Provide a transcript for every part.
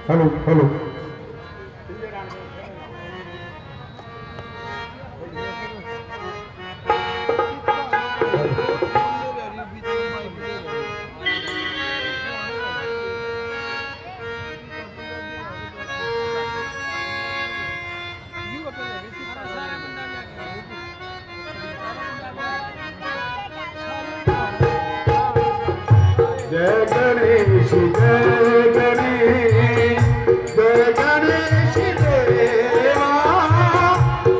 Hello hello जय गणेश जय गणेश जय गणेश देवा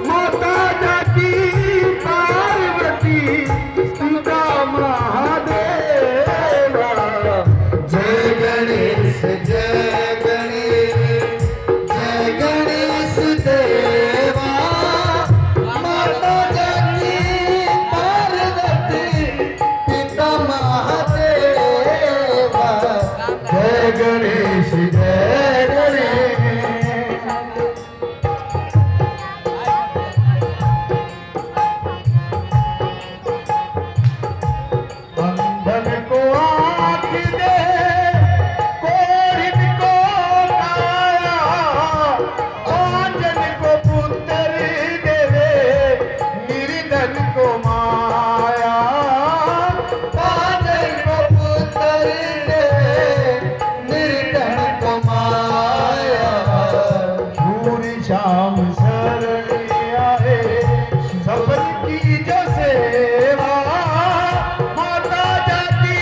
माता जाकी पार्वती पिता महादेवा जय गणेश देवा माता जाकी पार्वती पिता महादेवा जय गणेश जय गणेश अंधन को आँख दे कोढ़िन को काया आंजन को पुत्र देवे निर्धन को माया आंजन को पुत्र देवे निर्धन को माया सूर्य शाम शरण आए सबकी जो सेवा माता जाकी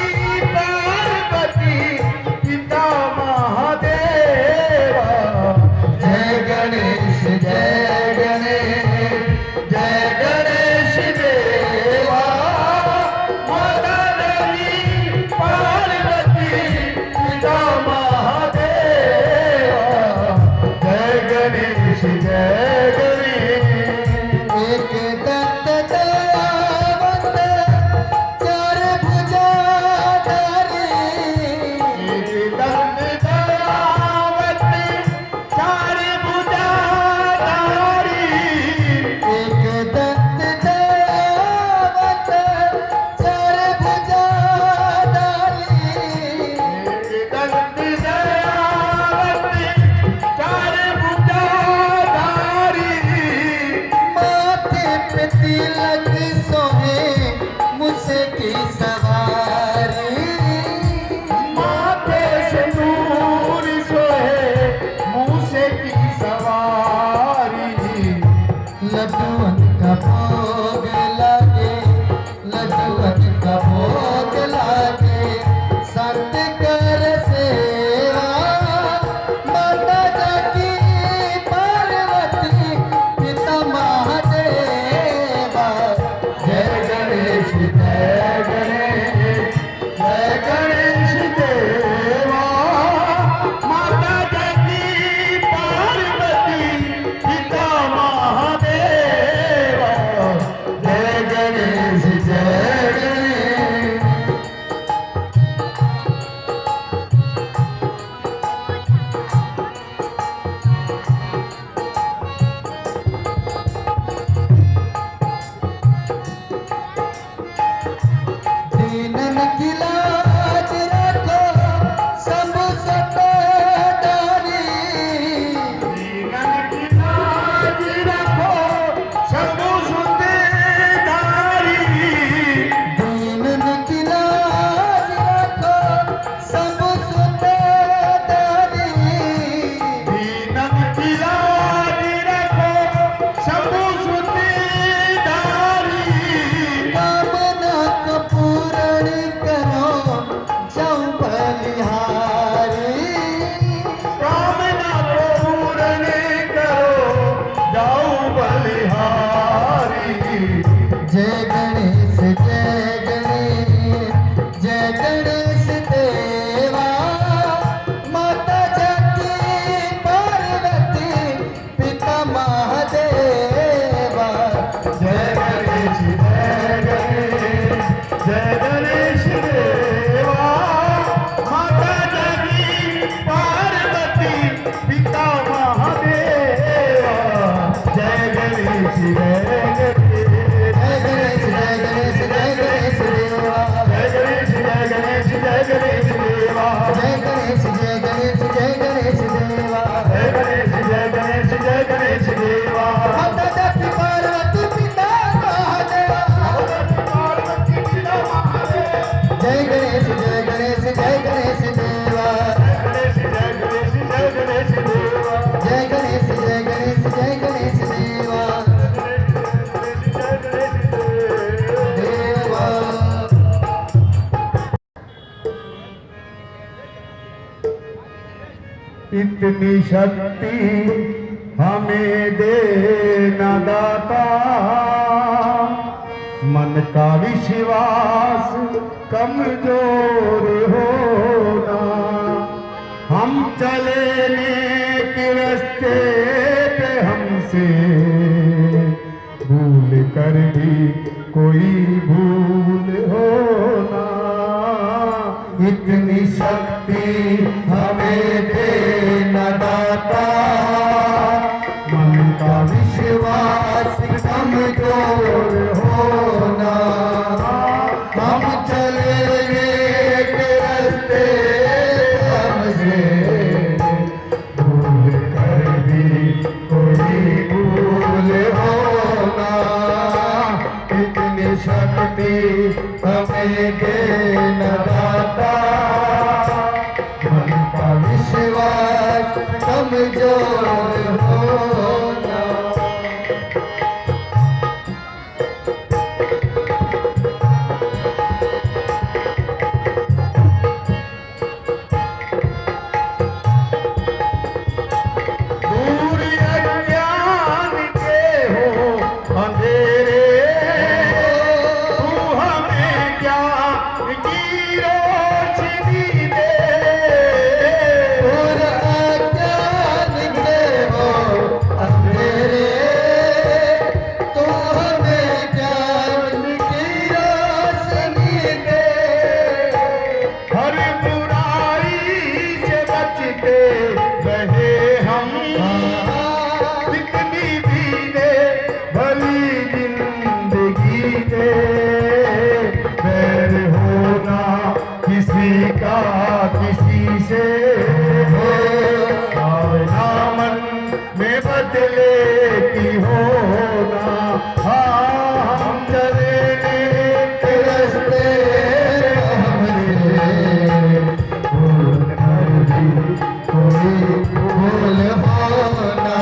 पार्वती पिता महादेवा जय गणेश देवा माता जाकी पार्वती पिता महादेवा जय गणेश एक दंत दयावंत चार भुजाधारी एक दंत दयावंत चार भुजाधारी एक दंत दयावंत चार भुजाधारी एक दंत दयावंत चार भुजाधारी माथे पे तिलक सोहे मुझसे की सवारी माथे से दूर सोहे मुझसे की सवारी लड्डुअन का भोग लागे लड्डुअन का भोग लागे संत कर सेवा माता जाकी पार्वती पिता महादेवा जय गणेश देवा माता जाकी पार्वती पिता महादेवा जय गणेश जय गणेश देवा माता जगी पार्वती पिता महादेवा जय गणेश जय गणेश जय गणेश जय गणेश जय गणेश देवा जय गणेश जय गणेश जय गणेश देवा जय गणेश जय गणेश जय गणेश देवा जय गणेश जय गणेश जय गणेश देवा माता जगी पार्वती पिता महादेवा पार्वती पिता महादेव जय गणेश जय गणेश जय गणेश देवा जय गणेश जय गणेश जय गणेश देवा जय गणेश जय गणेश जय गणेश देवा देवा इतनी शक्ति हमें देना दाता मन का विश्वास कमजोर होना हम चले नेक रास्ते पे हमसे भूल कर भी कोई भूल होना इतनी शक्ति हमें देना दाता मन का विश्वास कमजोर होना हम चले एक रास्ते हमसे भूल कर भी कोई भूल होना इतनी शक्ति हमें देना दाता मन का विश्वास कमजोर होना दूर अज्ञान के हो अंधेरे तू हमें ज्ञान की रोशनी दे और अज्ञान के हो अंधेरे तो हमें ज्ञान की रोशनी दे हर बुराई से बचते रहे हम कितनी भी दे भली जिंदगी दे बैर होना किसी का किसी से भावना मन में बदले की होना हाँ हम चले नेक रास्ते हमसे भूल कर भी कोई भूल होना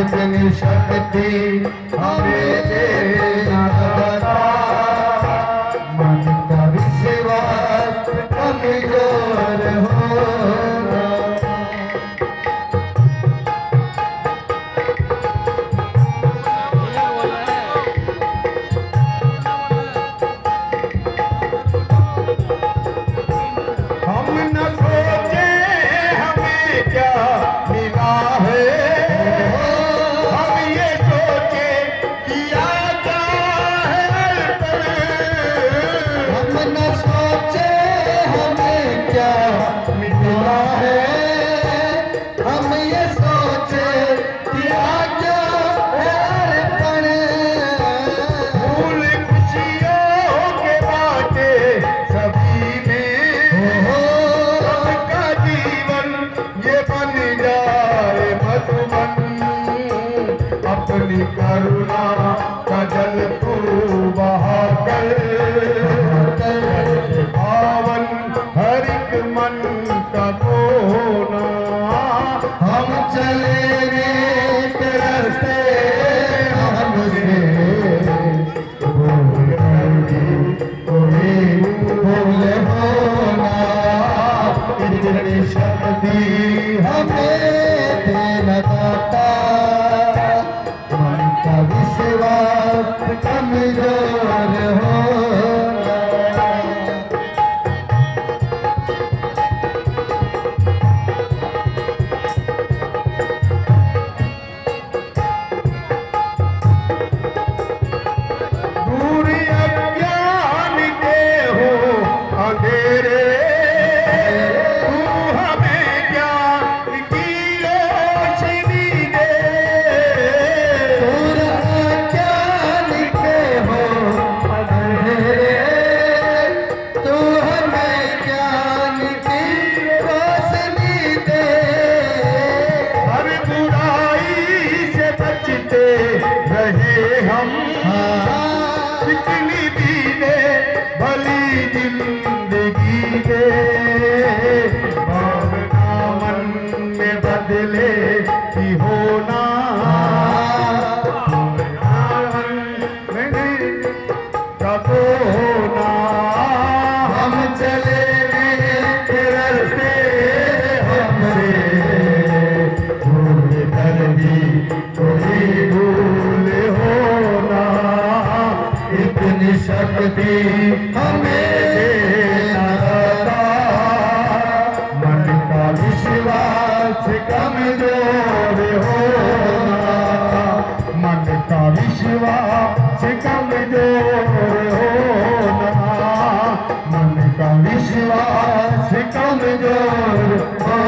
इतनी शक्ति हमें देना दाता मन का विश्वास कमजोर होना हम न सोचे हमें क्या मिला है हम ये सोचे किया क्या है पर हम न सोचे हमें क्या मिला है हम ये सोचे क्या क्या है अर्पण फूल खुशियों के बाटे सभी में सबका जीवन ये बन जाए मधुबन अपनी करुणा का जल तू बहा कर पावन हर एक मन का कोना हम चले नेक रास्ते हमसे भूल कर भी कोई भूल होना इतनी शक्ति हमें देना दाता मन का विश्वास कमजोर होना दूर अज्ञान भी दे भली जिंदगी दे भावना मन में बदले की होना तो होना हम चले रस्ते हमसे भूल कर भी कोई भूल होना इतनी शक्ति हमें देता मन का विश्वास कमजोर होना मन का विश्वास कमजोर होना मन का विश्वास कमजोर होना।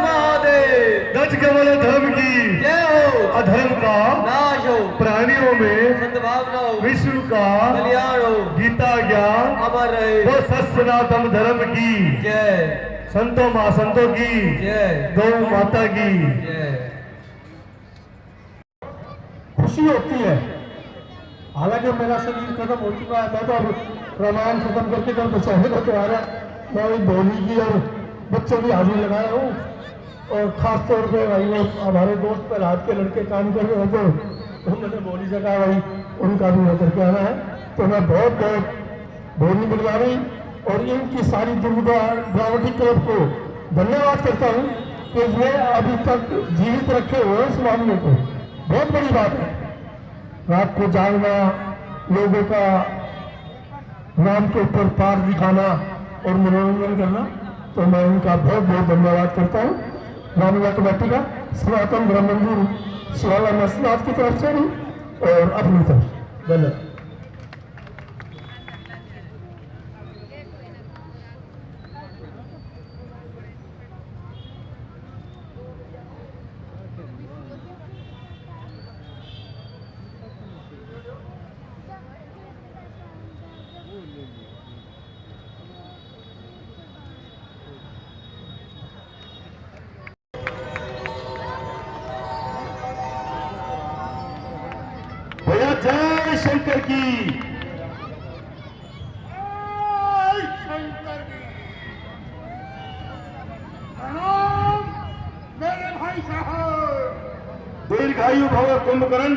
महादेव केवल धर्म की जय हो, अधर्म का नाश हो, प्राणियों में सद्भावना हो, विष्णु का कल्याण हो, गीता ज्ञान अमर रहे। वो सनातन धर्म की जय, संतों महासंतों की जय, गौ माता की जय। खुशी होती है। हालांकि मेरा शरीर खत्म हो चुका है, मैं तो अब रामायण खत्म करके कल दशहरे का त्योहार है, मैं वही बोली की और बच्चों की हाजिरी लगाया हूँ। और खास तौर पे भाई वो हमारे दोस्त प्रहलाद के लड़के काम कर रहे हैं तो उन्होंने बोली जगह भाई उनका भी होकर के आना है, तो मैं बहुत बहुत बोली बुलवानी और इनकी सारी दुर्गा ड्रामेटी क्लब को धन्यवाद करता हूँ कि ये अभी तक जीवित रखे हुए हैं इस मामले को। बहुत बड़ी बात है रात को जागना, लोगों का नाम के ऊपर पार दिखाना और मनोरंजन करना, तो मैं इनका बहुत बहुत धन्यवाद करता हूँ। रामलीला कमेटी का सनातन ब्रह्म मंदिर शिवाला नरसिंहनाथ की तरफ से भी और अपनी तरफ धन्यवाद। भैया जय शंकर की प्रणाम मेरे भाई साहब। दीर्घायु भव कुंभकर्ण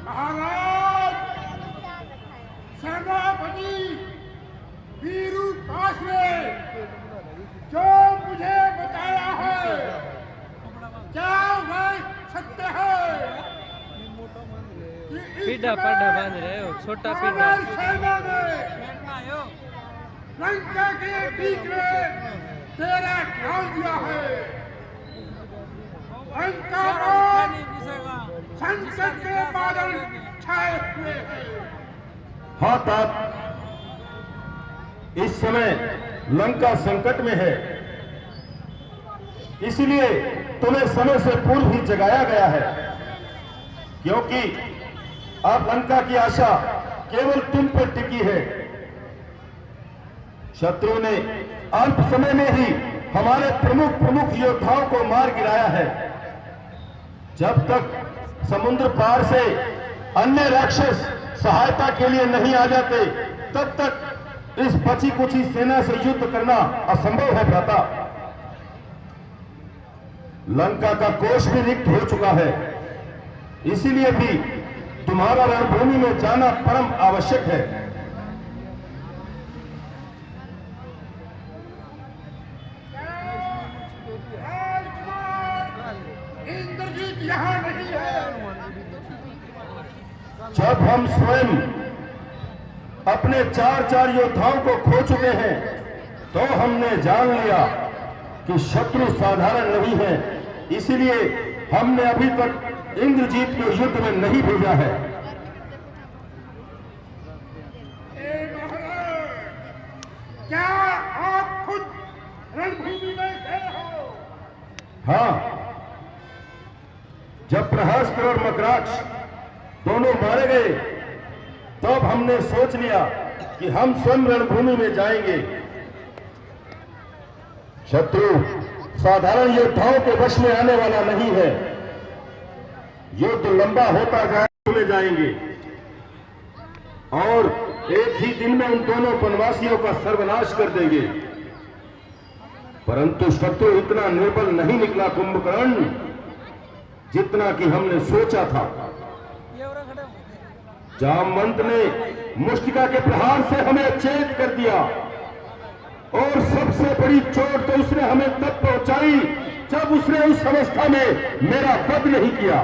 महाराज सेनापति वीरू दास ने जो मुझे बताया है क्या वह सत्य है कि इस पीढ़ा समय पढ़ा बांध रहे हो, छोटा पीढ़ा। रावण सेना ने लंका के बीच में तेरा डाल दिया है। लंका पर संकट के बादल छाए हुए हैं। हाँ तात, इस समय लंका संकट में है, इसलिए तुम्हें समय से पूर्व ही जगाया गया है, क्योंकि अब लंका की आशा केवल तुम पर टिकी है। शत्रु ने अल्प समय में ही हमारे प्रमुख योद्धाओं को मार गिराया है। जब तक समुद्र पार से अन्य राक्षस सहायता के लिए नहीं आ जाते, तब तक इस बची कुची सेना से युद्ध करना असंभव है भ्राता। लंका का कोष भी रिक्त हो चुका है, इसीलिए भी तुम्हारा रणभूमि में जाना परम आवश्यक है। इंद्रजीत यहाँ नहीं है। जब हम स्वयं अपने चार योद्धाओं को खो चुके हैं, तो हमने जान लिया कि शत्रु साधारण नहीं है, इसलिए हमने अभी तक इंद्रजीत को युद्ध में नहीं भेजा है। क्या आप खुद रणभूमि में गए हो? हाँ, जब प्रहस्त्र और मकराक्ष दोनों मारे गए, तब हमने सोच लिया कि हम स्वयं रणभूमि में जाएंगे। शत्रु साधारण योद्धाओं के वश में आने वाला नहीं है। युद्ध लंबा होता जाएंगे और एक ही दिन में उन दोनों वनवासियों का सर्वनाश कर देंगे। परंतु शत्रु इतना निर्बल नहीं निकला कुंभकर्ण जितना कि हमने सोचा था। जामवंत ने मुष्टिका के प्रहार से हमें चेत कर दिया और सबसे बड़ी चोट तो उसने हमें तब पहुंचाई जब उसने उस अवस्था में मेरा वध नहीं किया।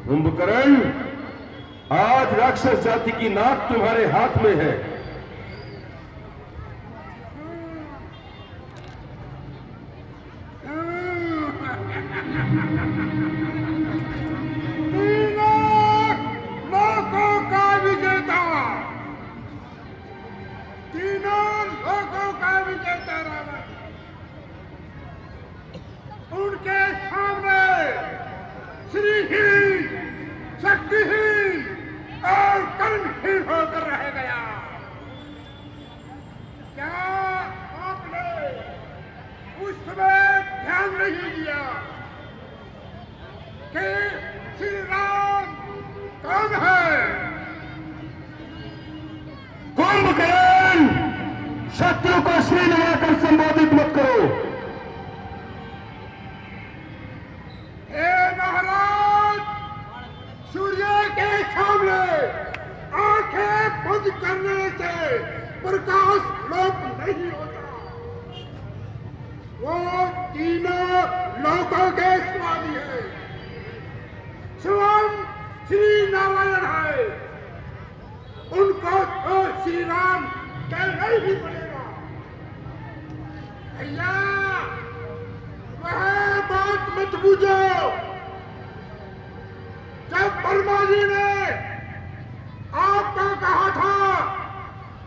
कुंभकर्ण, आज राक्षस जाति की नाक तुम्हारे हाथ में है। उनके सामने श्रीहीन, शक्तिहीन और कर्महीन होकर रह गया। क्या आपने उस समय ध्यान नहीं दिया कि श्री राम कौन है? कुंभकर्ण, शत्रु को श्री लगाकर संबोधित मत करो। आंखें बंद करने से प्रकाश लोप नहीं होता। वो तीनों लोकों के स्वामी है, स्वयं श्री नारायण है। उनको तो श्री राम कहना ही पड़ेगा। भैया, वह बात मत पूछो जब वर्मा जी ने आपको कहा था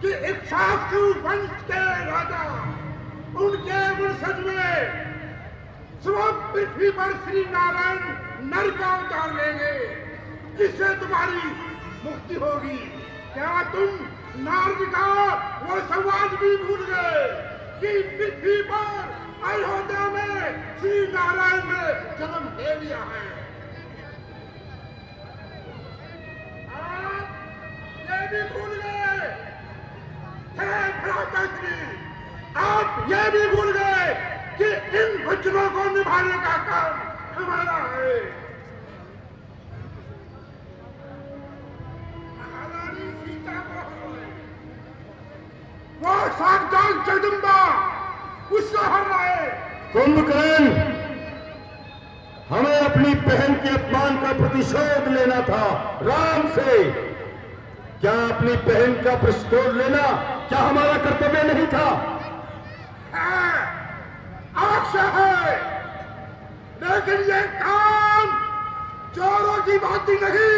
कि इक्ष्वाकु वंश के राजा उनके वंशज में स्वयं पृथ्वी पर श्री नारायण नर का अवतार लेंगे जिससे तुम्हारी मुक्ति होगी। क्या तुम नारद का वो संवाद भी भूल गए कि पृथ्वी पर अयोध्या में श्री नारायण ने जन्म ले लिया है? ये भी भूल गए, आप ये भी भूल गए कि इन वचनों को निभाने का काम हमारा है। महारानी सीता को वो साक्षात जगदम्बा उसको हर रहा है। कुंभकर्ण, हमें अपनी बहन के अपमान का प्रतिशोध लेना था राम से। क्या अपनी बहन का प्रतिशोध लेना क्या हमारा कर्तव्य नहीं था? अवश्य है, लेकिन ये काम चोरों की भांति नहीं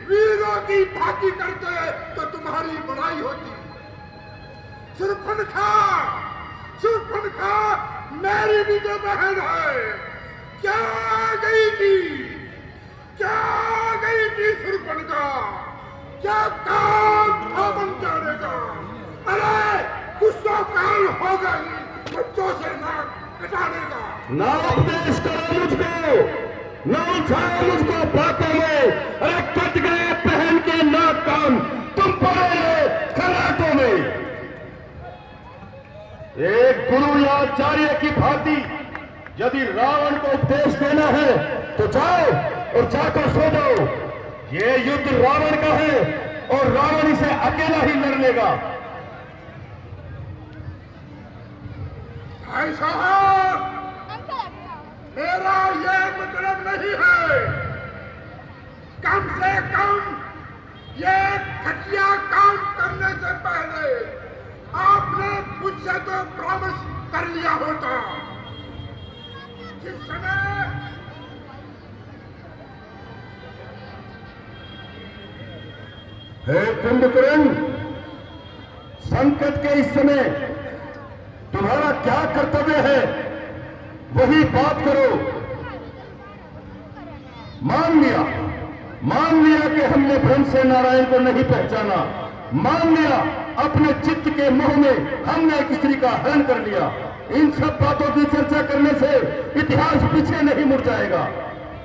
वीरों की भांति करते तो तुम्हारी बड़ाई होती। शूर्पणखा मेरी भी तो बहन है। क्या गई थी शूर्पणखा? क्या काम रावण करेगा? अरे कुछ तो काल होगा ही, बच्चों से नाक कटाने का। ना उपदेश करो मुझको, ना उलझाओ मुझको बातों में। अरे कट गए बहन के नाक कान, तुम पड़े खराटों में। एक गुरु या आचार्य की भांति यदि रावण को उपदेश देना है तो जाओ और जाकर सो जाओ। ये युद्ध रावण का है और रावण इसे अकेला ही लड़ लेगा। भाई साहब, मेरा ये मतलब नहीं है। कम से कम ये घटिया काम करने से पहले आपने मुझसे तो प्रॉमिस कर लिया होता। जिस समय हे कुंभकर्ण, संकट के इस समय तुम्हारा क्या कर्तव्य है वही बात करो। मान लिया कि हमने ब्रह्म से नारायण को नहीं पहचाना, मान लिया अपने चित्त के मोह में हमने एक स्त्री का हरण कर लिया। इन सब बातों की चर्चा करने से इतिहास पीछे नहीं मुड़ जाएगा।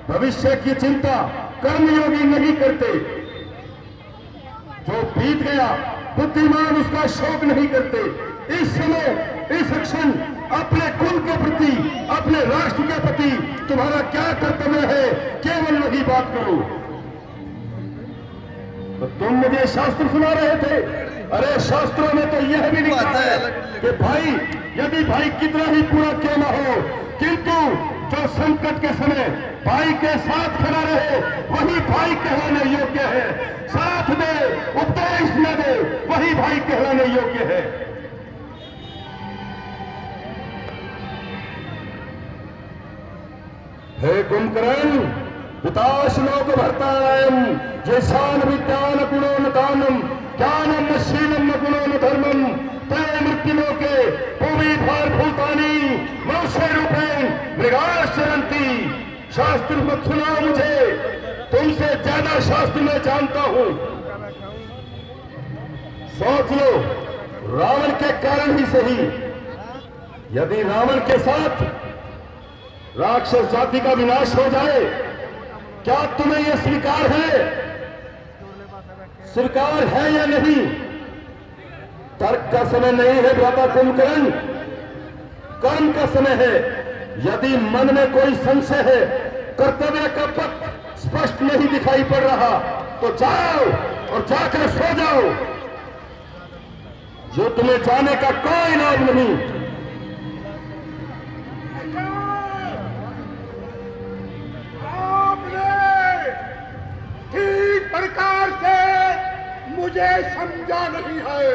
भविष्य की चिंता कर्मयोगी नहीं करते। जो बीत गया बुद्धिमान उसका शोक नहीं करते। इस समय इस क्षण अपने कुल के प्रति, अपने राष्ट्र के प्रति तुम्हारा क्या कर्तव्य है, केवल वही बात करो। तो तुम मुझे शास्त्र सुना रहे थे। अरे शास्त्रों में तो यह भी लिखा है कि भाई यदि भाई कितना ही पूरा क्यों न हो, किंतु जो संकट के समय भाई के साथ खड़ा रहे वही भाई कहलाने योग्य है। साथ दे उपदेश न दे वही भाई कहलाने योग्य है। हे कुंभकर्ण, पिताश्लोक भर्तायम येषान विद्यान गुणोन्नतानम ज्ञानम न शीलम न गुणो न धर्मम तय मृत्युलोके भूमि भार भूतानी मनुष्य रूपेण मृगाश्चरन्ति। शास्त्र मत सुनाओ मुझे, तुमसे ज्यादा शास्त्र मैं जानता हूं। सोच लो, रावण के कारण ही सही, यदि रावण के साथ राक्षस जाति का विनाश हो जाए, क्या तुम्हें यह स्वीकार है? स्वीकार है या नहीं? तर्क का समय नहीं है भ्राता कुंभकर्ण, कर्म का समय है। यदि मन में कोई संशय है, कर्तव्य का पथ स्पष्ट नहीं दिखाई पड़ रहा, तो जाओ और जाकर सो जाओ। युद्ध में जाने का कोई लाभ नहीं। ठीक प्रकार से मुझे समझा नहीं है।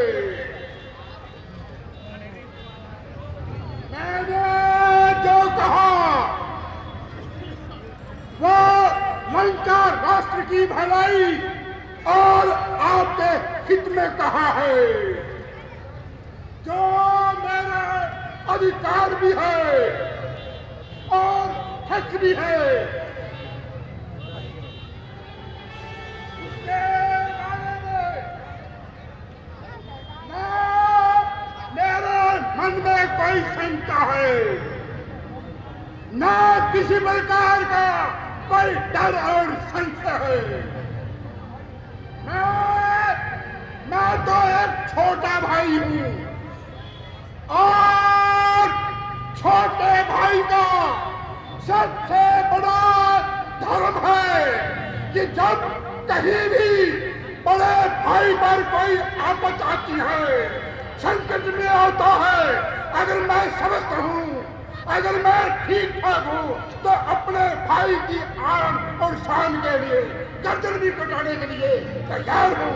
मैंने जो कहा वो लंका राष्ट्र की भलाई और आपके हित में कहा है। जो मेरा अधिकार भी है और हक भी है, मेरे मन में कोई शंका है, न किसी प्रकार का कोई डर और संशय है। मैं तो एक छोटा भाई हूं और छोटे भाई का सबसे बड़ा धर्म है कि जब कहीं भी बड़े भाई पर कोई आपत आती है, संकट में आता है, अगर मैं समझता हूं, अगर मैं ठीक ठाक हूं, तो अपने भाई की आन और शान के लिए गर्दन भी कटाने के लिए तैयार हूं।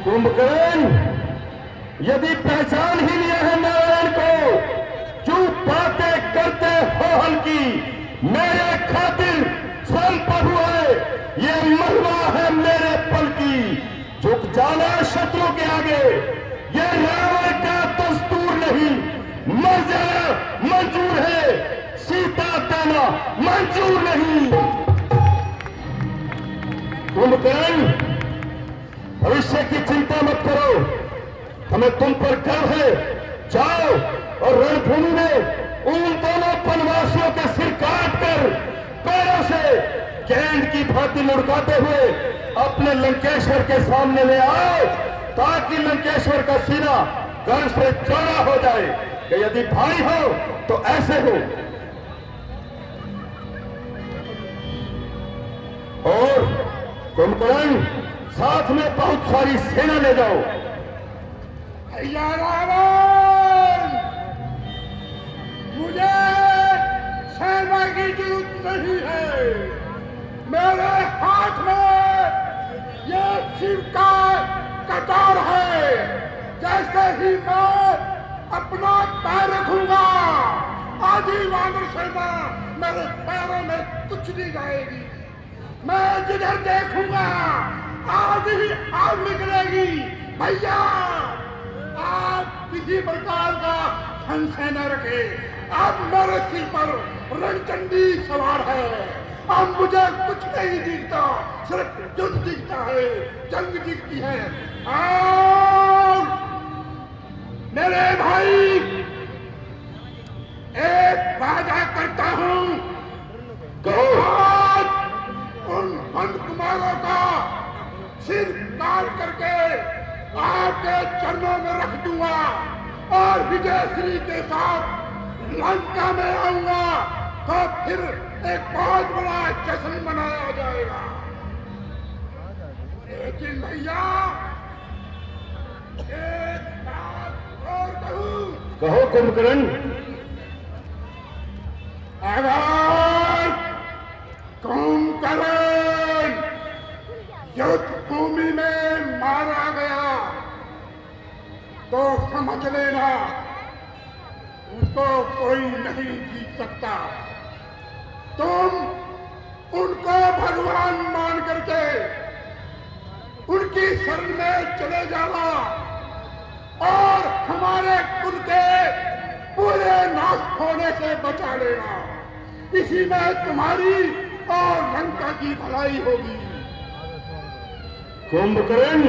कुंभकर्ण, यदि पहचान ही लिया है नारायण को, जो बातें करते हो हल्की, मेरे खातिर स्वयं प्रभु है, ये महिमा है मेरे पल की। झुक जाना शत्रु के आगे, ये रावण का दस्तूर नहीं। मर जाना मंजूर है, सीता देना मंजूर नहीं। कुंभकर्ण, भविष्य की चिंता मत करो, हमें तुम पर गर्व है। जाओ और रणभूमि में उन दोनों वनवासियों के सिर काट कर पैरों से गेंद की भांति लुढ़काते हुए अपने लंकेश्वर के सामने ले आओ, ताकि लंकेश्वर का सीना गर्व से चौड़ा हो जाए कि यदि भाई हो तो ऐसे हो। और कुंभकर्ण, साथ में बहुत सारी सेना ले जाओ। भैया रावण, मुझे सेना की जरूरत नहीं है। मेरे हाथ में ये शिव का कटार है। जैसे ही मैं अपना पैर रखूंगा, आधी वानर सेना मेरे पैरों में कुछ नहीं जाएगी। मैं जिधर देखूंगा आधी आग निकलेगी। भैया, आप किसी प्रकार का संशय न रखे, आप मेरे सिर पर रणचंडी सवार है। अब मुझे कुछ नहीं दिखता, सिर्फ युद्ध दिखता है, जंग दिखती है। और मेरे भाई, एक वादा करता हूं, कहो। आज उन बंद कुमारों का सिर काट करके आपके चरणों में रख दूंगा और विजयश्री के साथ लंका में आऊंगा, तो फिर एक बहुत बड़ा जश्न मनाया जाएगा। लेकिन भैया, एक बात और कहूं, कहो कुंभकर्ण। अगर कुंभकर्ण युद्ध भूमि में मारा गया तो समझ लेना उसको कोई नहीं जीत सकता। तुम उनको भगवान मान करके उनकी शरण में चले जाना और हमारे कुल के पूरे नाश होने से बचा लेना। इसी में तुम्हारी और लंका की भलाई होगी। कुंभकर्ण,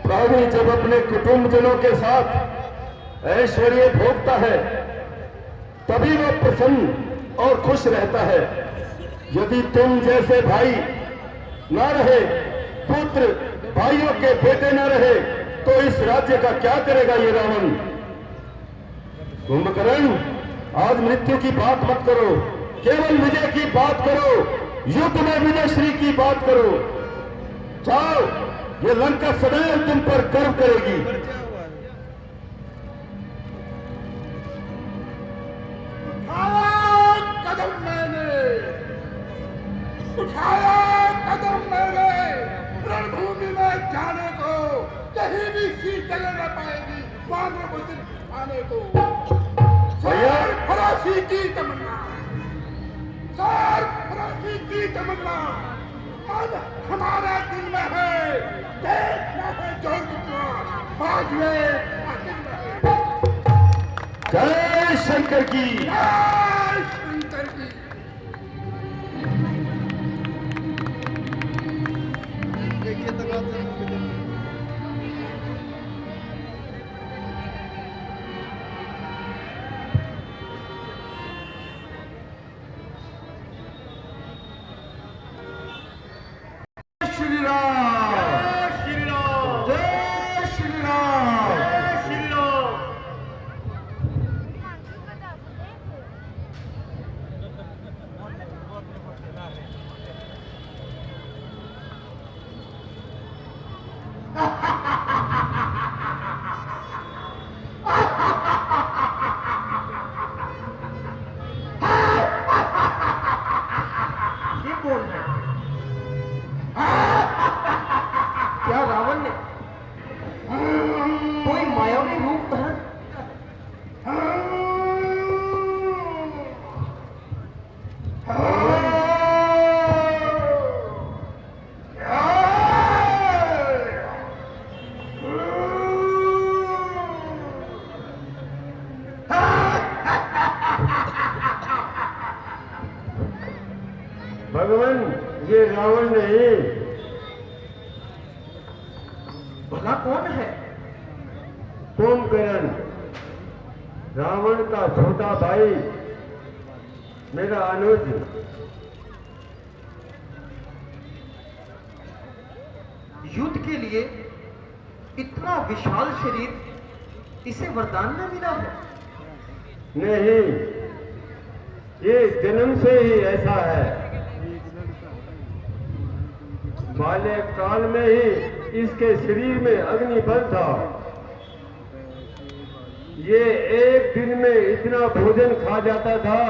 प्राणी जब अपने कुटुंबजनों के साथ ऐश्वर्य भोगता है तभी वो प्रसन्न और खुश रहता है। यदि तुम जैसे भाई ना रहे, पुत्र भाइयों के बेटे ना रहे, तो इस राज्य का क्या करेगा ये रावण। कुंभकर्ण, आज मृत्यु की बात मत करो, केवल विजय की बात करो, युद्ध में विजयश्री की बात करो। जाओ, ये लंका सदैव तुम पर गर्व करेगी। उठाया कदम मैंने रणभूमि में जाने को, कहीं भी सीट चले न पाएगी वानरों को सिर्फ आने को। सर फरासी की तमन्ना, सर फरासी की तमन्ना अब हमारे दिल में है। देखना है जोर कितना बाद में। जय शंकर की। जय शंकर की। श्री राम, श्री राम, जय श्री राम, जय श्री राम। ये बोल रहे हैं। क्या रावण ने कोई मायावी रूप धारण? भगवान, ये रावण नहीं। भला कौन है? कुंभकर्ण, रावण का छोटा भाई, मेरा अनुज। युद्ध के लिए इतना विशाल शरीर इसे वरदान में मिला है? नहीं, ये जन्म से ही ऐसा है। बाल्य काल में ही इसके शरीर में अग्नि बल था। ये एक दिन में इतना भोजन खा जाता था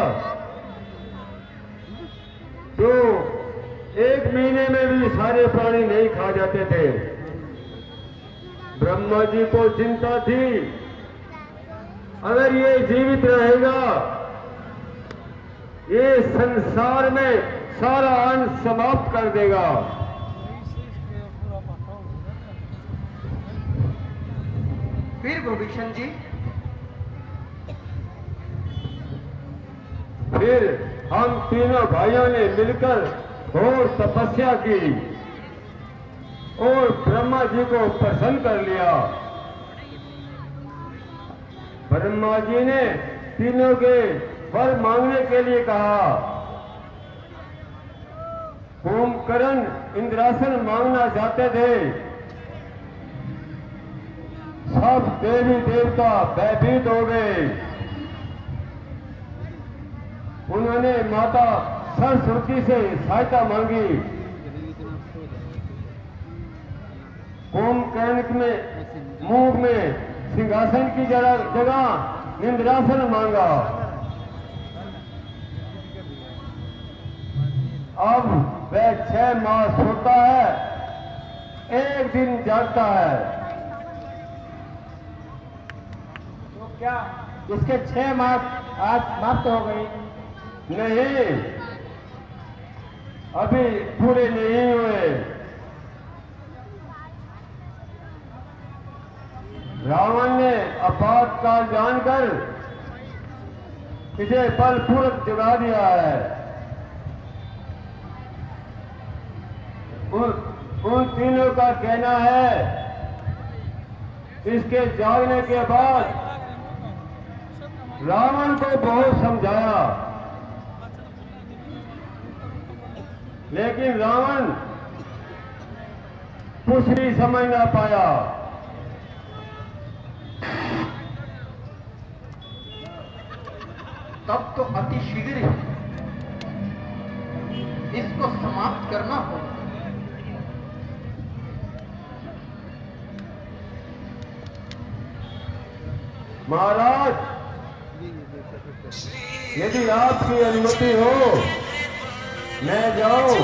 तो एक महीने में भी सारे प्राणी नहीं खा जाते थे। ब्रह्मा जी को चिंता थी, अगर ये जीवित रहेगा ये संसार में सारा अन्न समाप्त कर देगा। फिर विभीषण जी, फिर हम तीनों भाइयों ने मिलकर घोर तपस्या की और ब्रह्मा जी को प्रसन्न कर लिया। ब्रह्मा जी ने तीनों के वर मांगने के लिए कहा। कुंभकर्ण इंद्रासन मांगना चाहते थे। सब देवी देवता भयभीत हो गए। उन्होंने माता सरस्वती से सहायता मांगी। कुंभकर्ण में मुंह में सिंहासन की जगह इंद्रासन मांगा। अब वह 6 मास सोता है, एक दिन जागता है। तो क्या इसके 6 मास आज समाप्त हो गए? नहीं, अभी पूरे नहीं हुए। रावण ने आपातकाल जानकर इसे बलपूर्वक जगा दिया है। उन तीनों का कहना है इसके जागने के बाद रावण को बहुत समझाया, लेकिन रावण कुछ भी समझ ना पाया। तब तो अति शीघ्र ही इसको समाप्त करना होगा। महाराज, यदि आपकी अनुमति हो मैं जाऊं